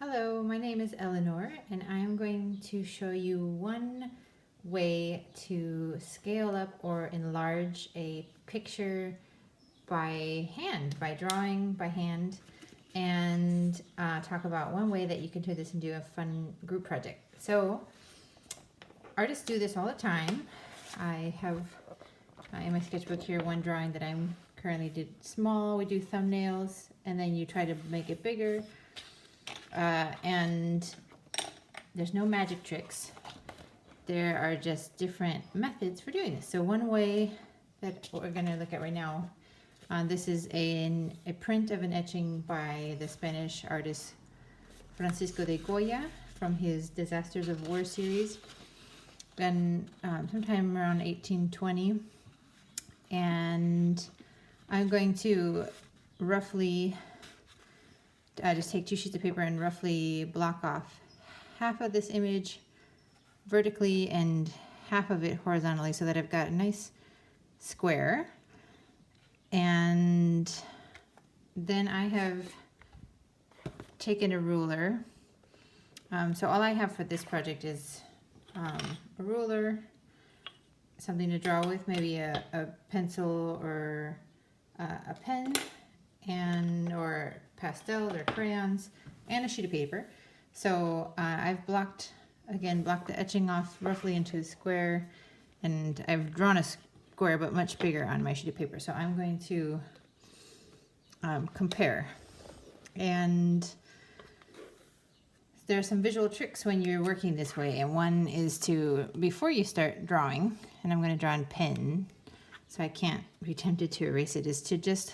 Hello, my name is Eleanor, and I am going to show you one way to scale up or enlarge a picture by hand, by drawing by hand, and talk about one way that you can turn this into a fun group project. So, artists do this all the time. I have in my sketchbook here one drawing that I'm currently did small. We do thumbnails, and then you try to make it bigger. And there's no magic tricks. There are just different methods for doing this. So one way that we're going to look at right now, this is a print of an etching by the Spanish artist Francisco de Goya from his Disasters of War series, done sometime around 1820. And I'm going to roughly just take 2 sheets of paper and roughly block off half of this image vertically and half of it horizontally so that I've got a nice square. And then I have taken a ruler. So all I have for this project is a ruler, something to draw with, maybe a pencil or a pen, or pastels or crayons, and a sheet of paper. So I've blocked the etching off roughly into a square, and I've drawn a square but much bigger on my sheet of paper. So I'm going to compare. And there are some visual tricks when you're working this way, and one is to, before you start drawing, and I'm going to draw in pen so I can't be tempted to erase it, is to just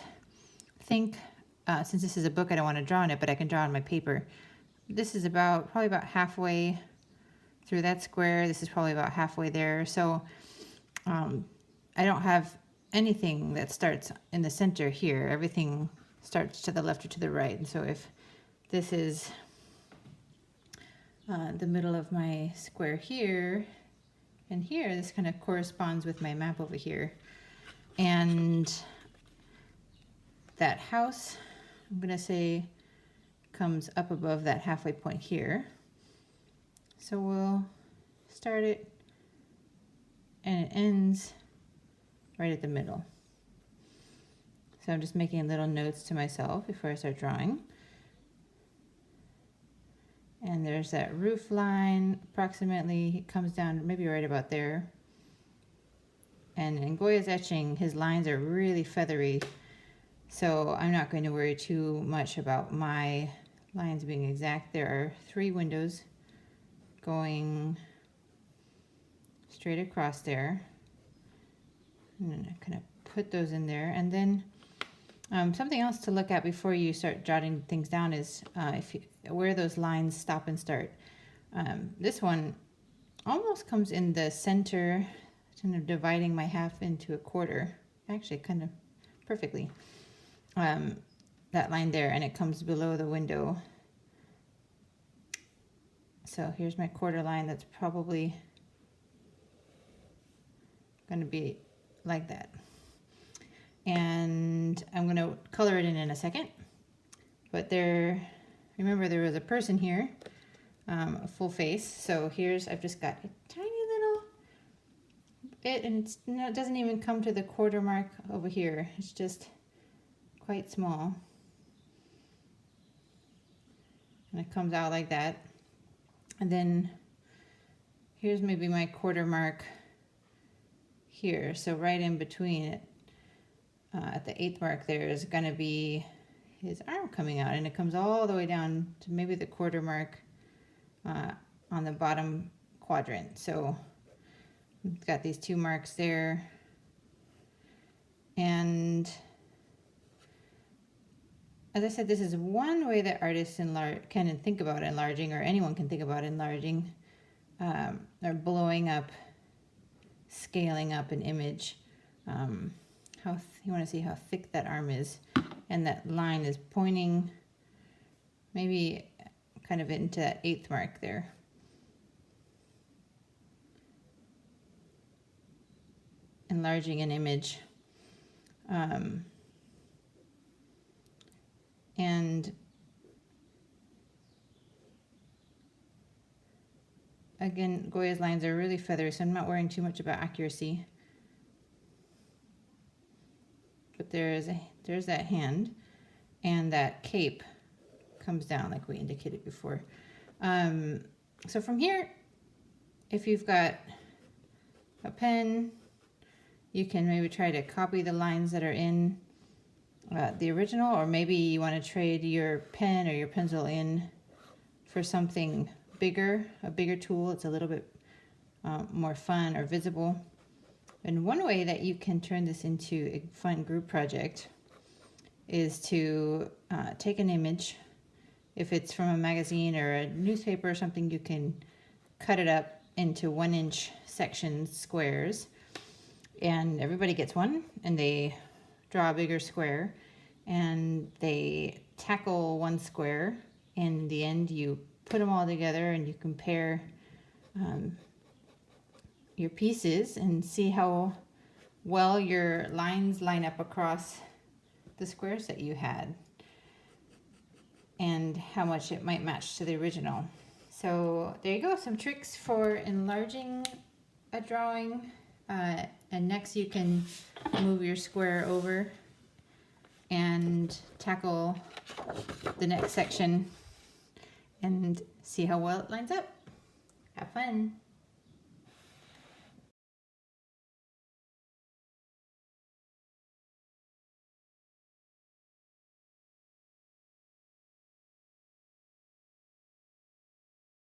think, since this is a book, I don't want to draw on it, but I can draw on my paper. This is probably about halfway through that square. This is probably about halfway there. So I don't have anything that starts in the center here. Everything starts to the left or to the right. And so if this is the middle of my square here, and here, this kind of corresponds with my map over here. And that house, I'm going to say, comes up above that halfway point here. So we'll start it, and it ends right at the middle. So I'm just making little notes to myself before I start drawing. And there's that roof line, approximately, it comes down maybe right about there. And in Goya's etching, his lines are really feathery, so I'm not going to worry too much about my lines being exact. There are 3 windows going straight across there. And then I kind of put those in there. And then something else to look at before you start jotting things down is where those lines stop and start. This one almost comes in the center, kind of dividing my half into a quarter. Actually, kind of perfectly. That line there, and it comes below the window. So here's my quarter line. That's probably going to be like that. And I'm going to color it in a second. But remember there was a person here, a full face. So I've just got a tiny little bit, and it doesn't even come to the quarter mark over here. It's just quite small. And it comes out like that. And then here's maybe my quarter mark here. So right in between it, at the 8th mark, there's going to be his arm coming out, and it comes all the way down to maybe the quarter mark on the bottom quadrant. So we've got these 2 marks there. And as I said, this is one way that artists can think about enlarging, or anyone can think about enlarging, or blowing up, scaling up an image. You want to see how thick that arm is, and that line is pointing maybe kind of into that 8th mark there. Enlarging an image. And again, Goya's lines are really feathery, so I'm not worrying too much about accuracy. But there's that hand, and that cape comes down like we indicated before. So from here, if you've got a pen, you can maybe try to copy the lines that are in the original, or maybe you want to trade your pen or your pencil in for something bigger, a bigger tool. It's a little bit more fun or visible. And one way that you can turn this into a fun group project is to take an image. If it's from a magazine or a newspaper or something, you can cut it up into 1-inch sections, squares, and everybody gets one, and they draw a bigger square, and they tackle one square. In the end, you put them all together and you compare your pieces and see how well your lines line up across the squares that you had and how much it might match to the original. So there you go, some tricks for enlarging a drawing. And next you can move your square over and tackle the next section and see how well it lines up. Have fun.